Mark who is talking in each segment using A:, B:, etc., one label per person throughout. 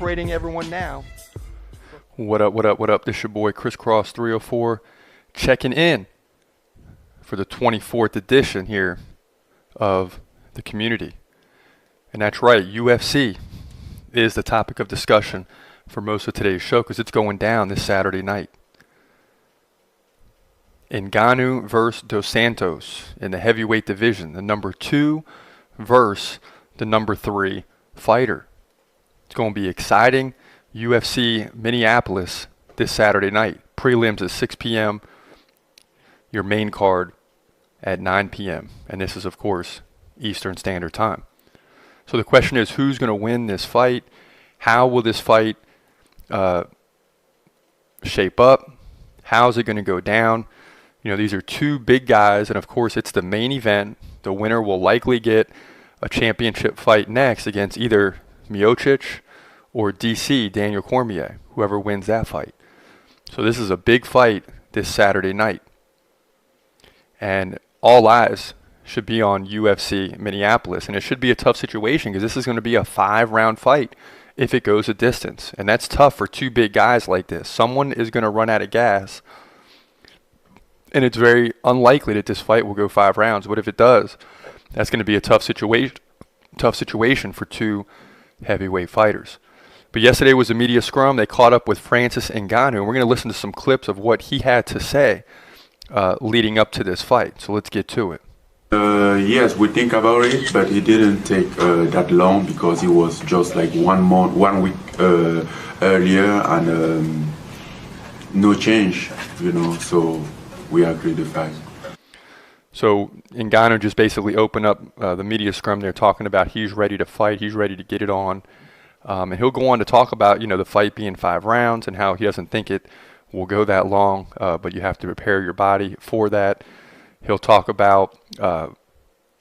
A: Separating everyone now.
B: What up, what up, what up? This your boy Crisscross 304 checking in for the 24th edition here of the community. And that's right, UFC is the topic of discussion for most of today's show because it's going down this Saturday night. Ngannou versus Dos Santos in the heavyweight division, the number 2 versus the number 3 fighter. It's going to be exciting. UFC Minneapolis this Saturday night. Prelims at 6 p.m. Your main card at 9 p.m. And this is, of course, Eastern Standard Time. So the question is, who's going to win this fight? How will this fight shape up? How's it going to go down? You know, these are two big guys, and of course, it's the main event. The winner will likely get a championship fight next against either Miocic or DC, Daniel Cormier, whoever wins that fight. So this is a big fight this Saturday night. And all eyes should be on UFC Minneapolis. And it should be a tough situation because this is going to be a 5-round fight if it goes a distance. And that's tough for two big guys like this. Someone is going to run out of gas. And it's very unlikely that this fight will go 5 rounds. But if it does, that's going to be a tough situation for two heavyweight fighters. But yesterday was a media scrum. They caught up with Francis Ngannou. And we're going to listen to some clips of what he had to say leading up to this fight. So let's get to it.
C: Yes, we think about it, but it didn't take that long because it was just like 1 week earlier and no change, you know, so we agreed to fight.
B: So Ngannou just basically opened up the media scrum there talking about he's ready to fight, he's ready to get it on. And he'll go on to talk about, you know, the fight being 5 rounds and how he doesn't think it will go that long, but you have to prepare your body for that. He'll talk about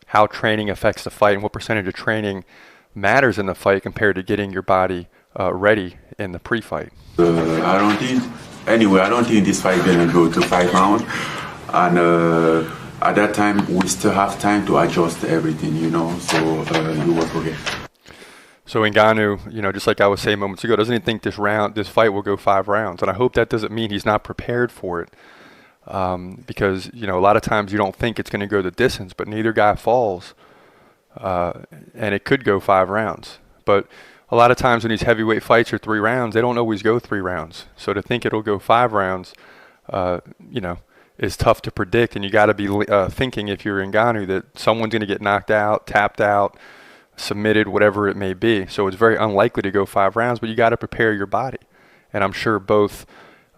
B: how training affects the fight and what percentage of training matters in the fight compared to getting your body ready in the pre-fight.
C: I don't think this fight gonna go to 5 rounds, and at that time we still have time to adjust everything, you know. So you work okay.
B: So Ngannou, you know, just like I was saying moments ago, doesn't he think this fight will go 5 rounds? And I hope that doesn't mean he's not prepared for it. Because, you know, a lot of times you don't think it's going to go the distance, but neither guy falls. And it could go 5 rounds. But a lot of times when these heavyweight fights are 3 rounds, they don't always go 3 rounds. So to think it'll go 5 rounds, you know, is tough to predict. And you got to be thinking, if you're Ngannou, that someone's going to get knocked out, tapped out, submitted, whatever it may be. So it's very unlikely to go 5 rounds, but you got to prepare your body. And I'm sure both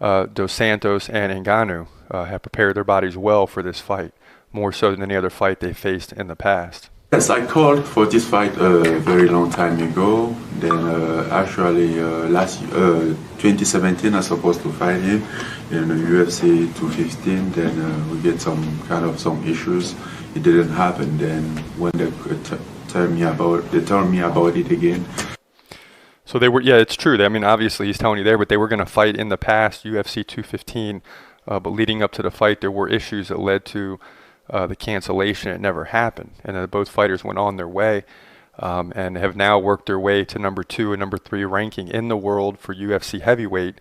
B: Dos Santos and Ngannou have prepared their bodies well for this fight, more so than any other fight they faced in the past.
C: Yes, I called for this fight a very long time ago. Then actually last 2017 I was supposed to fight him in the UFC 215. Then we get some issues. It didn't happen. Then when they told me about it again.
B: So they were, yeah, it's true. I mean, obviously he's telling you there, but they were going to fight in the past, UFC 215. But leading up to the fight, there were issues that led to the cancellation. It never happened. And both fighters went on their way and have now worked their way to number 2 and number 3 ranking in the world for UFC heavyweight.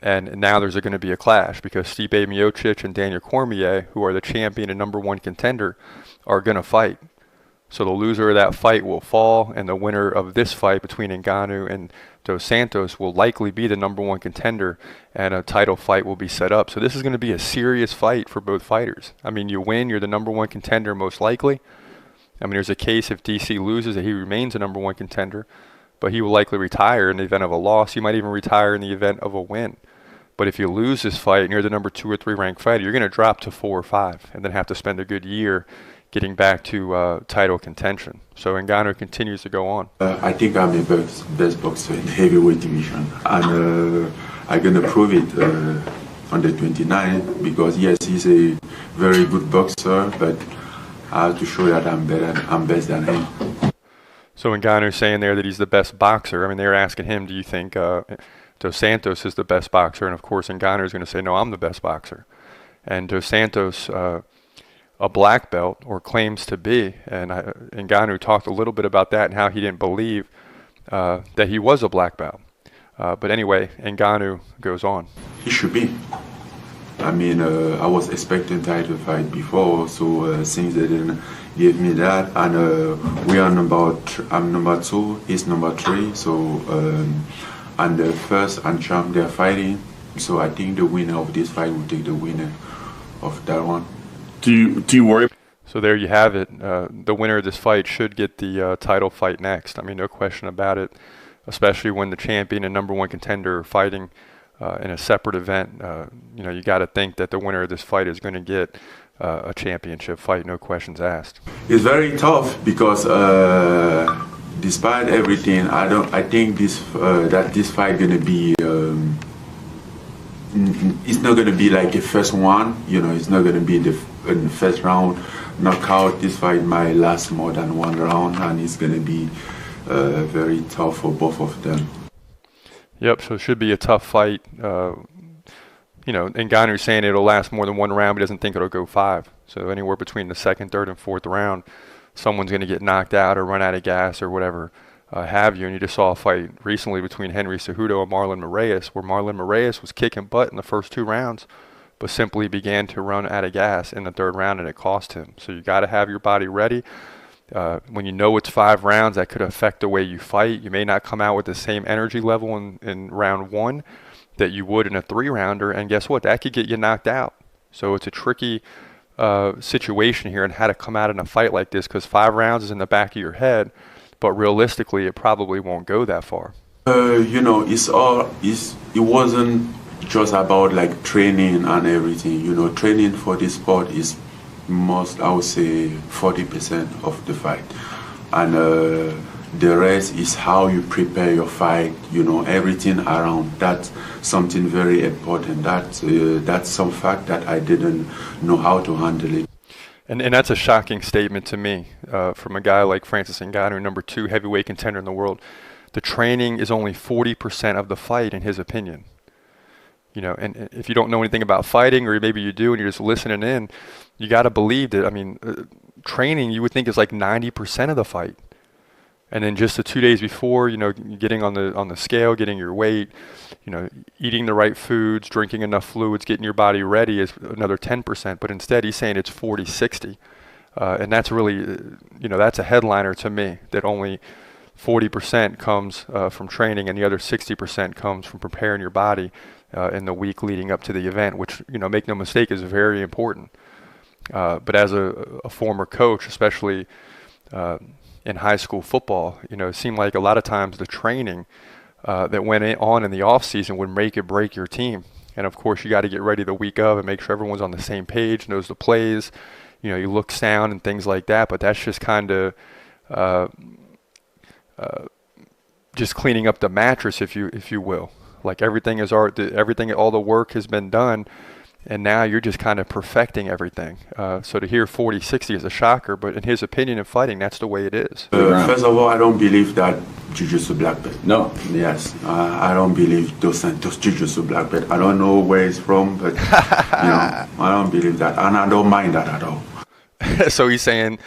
B: And now there's going to be a clash because Stipe Miocic and Daniel Cormier, who are the champion and number 1 contender, are going to fight. So the loser of that fight will fall, and the winner of this fight between Ngannou and Dos Santos will likely be the number 1 contender, and a title fight will be set up. So this is going to be a serious fight for both fighters. I mean, you win, you're the number 1 contender most likely. I mean, there's a case if DC loses that he remains the number 1 contender, but he will likely retire in the event of a loss. He might even retire in the event of a win. But if you lose this fight and you're the number 2 or 3 ranked fighter, you're going to drop to 4 or 5 and then have to spend a good year getting back to title contention. So Ngannou continues to go on.
C: I think I'm the best boxer in the heavyweight division, and I'm gonna prove it on the 29th because yes, he's a very good boxer, but I have to show that I'm best than him.
B: So Ngannou's saying there that he's the best boxer. I mean, they were asking him, do you think Dos Santos is the best boxer? And of course, Ngannou's going to say, no, I'm the best boxer. And Dos Santos, a black belt, or claims to be, and Ngannou talked a little bit about that and how he didn't believe that he was a black belt. But anyway, Ngannou goes on.
C: He should be. I mean, I was expecting title fight before, so since they didn't give me that, and we are I'm number two, he's number three, so and the first and champ they're fighting, so I think the winner of this fight will take the winner of that one.
A: Do you worry?
B: So there you have it. The winner of this fight should get the title fight next. I mean, no question about it, especially when the champion and number one contender are fighting in a separate event. You got to think that the winner of this fight is going to get a championship fight, no questions asked.
C: It's very tough because despite everything, I think this fight gonna be. It's not gonna be like the first one. It's not gonna be in the first round knockout. This fight might last more than one round, and it's gonna be very tough for both of them.
B: Yep, so it should be a tough fight. Ngannou's saying it'll last more than one round, but doesn't think it'll go five. So anywhere between the second, third, and fourth round, someone's going to get knocked out or run out of gas or whatever have you. And you just saw a fight recently between Henry Cejudo and Marlon Moraes, where Marlon Moraes was kicking butt in the first two rounds, but simply began to run out of gas in the third round, and it cost him. So you got to have your body ready. When you know it's 5 rounds, that could affect the way you fight. You may not come out with the same energy level in round one that you would in a 3-rounder, and guess what? That could get you knocked out. So it's a tricky situation here, and how to come out in a fight like this, because 5 rounds is in the back of your head, but realistically, it probably won't go that far.
C: It wasn't just about like training and everything. Training for this sport is I would say 40% of the fight, and the rest is how you prepare your fight. Everything around. That's something very important. That's some fact that I didn't know how to handle it.
B: And that's a shocking statement to me from a guy like Francis Ngannou, number 2 heavyweight contender in the world. The training is only 40% of the fight, in his opinion. And if you don't know anything about fighting, or maybe you do and you're just listening in, you got to believe that. I mean, training you would think is like 90% of the fight. And then just the 2 days before, getting on the scale, getting your weight, eating the right foods, drinking enough fluids, getting your body ready is another 10%. But instead, he's saying it's 40-60. And that's really, that's a headliner to me, that only 40% comes from training and the other 60% comes from preparing your body in the week leading up to the event, which, make no mistake, is very important. But as a former coach, especially in high school football, it seemed like a lot of times the training that went on in the off season would make or break your team. And of course, you got to get ready the week of and make sure everyone's on the same page, knows the plays, you look sound and things like that. But that's just kind of just cleaning up the mattress, if you will. Like everything all the work has been done, and now you're just kind of perfecting everything. So to hear 40-60 is a shocker, but in his opinion in fighting, that's the way it is.
C: First of all, I don't believe that Jiu-Jitsu black belt.
A: No.
C: Yes, I don't believe Dos Santos Jiu-Jitsu black belt. I don't know where it's from, but I don't believe that, and I don't mind that at all.
B: So he's saying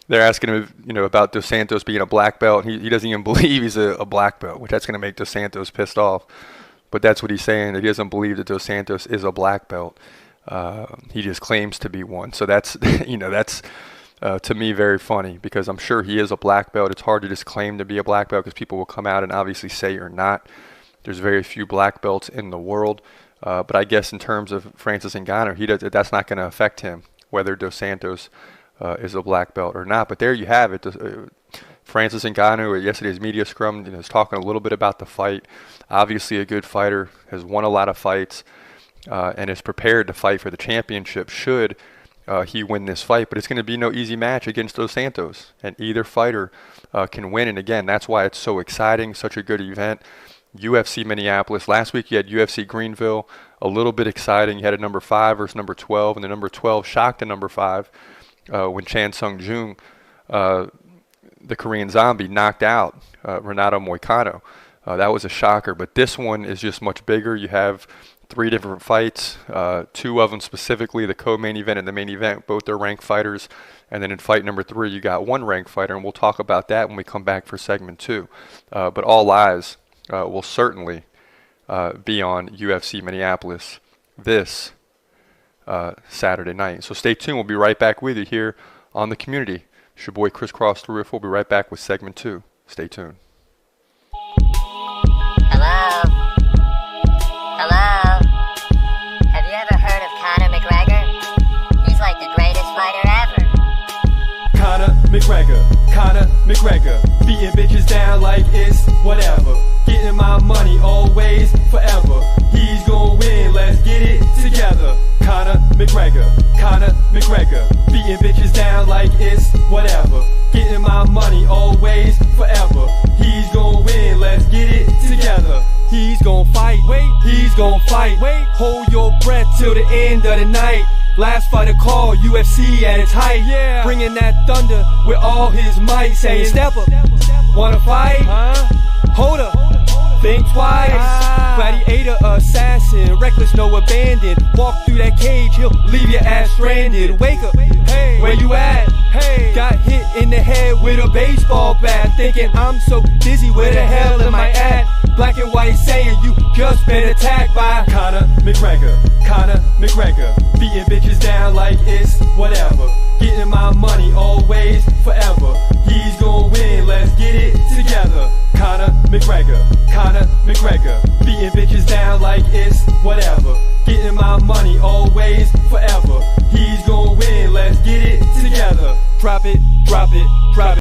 B: they're asking him, about Dos Santos being a black belt. He doesn't even believe he's a black belt, which that's going to make Dos Santos pissed off. But that's what he's saying, that he doesn't believe that Dos Santos is a black belt. He just claims to be one. So that's, that's to me very funny, because I'm sure he is a black belt. It's hard to just claim to be a black belt because people will come out and obviously say you're not. There's very few black belts in the world. But I guess in terms of Francis Ngannou, that's not going to affect him, whether Dos Santos is a black belt or not. But there you have it. Francis Ngannou at yesterday's media scrum is talking a little bit about the fight. Obviously a good fighter, has won a lot of fights, and is prepared to fight for the championship should he win this fight. But it's going to be no easy match against Dos Santos, and either fighter can win. And again, that's why it's so exciting, such a good event. UFC Minneapolis. Last week you had UFC Greenville, a little bit exciting. You had a number 5 versus number 12, and the number 12 shocked the number 5 when Chan Sung Jung, the Korean Zombie, knocked out Renato Moicano. That was a shocker, but this one is just much bigger. You have 3 different fights, 2 of them specifically, the co-main event and the main event, both are ranked fighters. And then in fight number 3, you got 1 ranked fighter, and we'll talk about that when we come back for segment 2. But all eyes will certainly be on UFC Minneapolis this Saturday night. So stay tuned. We'll be right back with you here on The Community. It's your boy Chris Cross the Roof. We'll be right back with segment 2. Stay tuned.
A: Hello? Hello? Have you ever heard of Conor McGregor? He's like the greatest fighter ever.
D: Conor McGregor, beating bitches down like it's whatever. Getting my money always, forever. He's gonna win, let's get it together. Conor McGregor, beating bitches down like it's whatever. Getting my money always, forever. He's gonna win, let's get it together. He's gonna fight, he's gonna fight. Hold your breath till the end of the night. Last fighter call, UFC at its height. Bringing that thunder with all his might. Saying, step up, wanna fight? Hold up, think twice. Gladiator, assassin, reckless, no abandon. Walk through that cage, he'll leave your ass stranded. Wake up, hey, where you at? Hey, got hit in the head with a baseball bat. Thinking I'm so dizzy, where the hell am I at? Black and white saying you just been attacked by Conor McGregor, beating bitches down like it's whatever. Getting my money always, forever. He's gonna win, let's get it together. Conor McGregor, beating bitches down like it's whatever. Getting my money always, forever. He's gonna win, let's get it together. Drop it, drop it, drop it.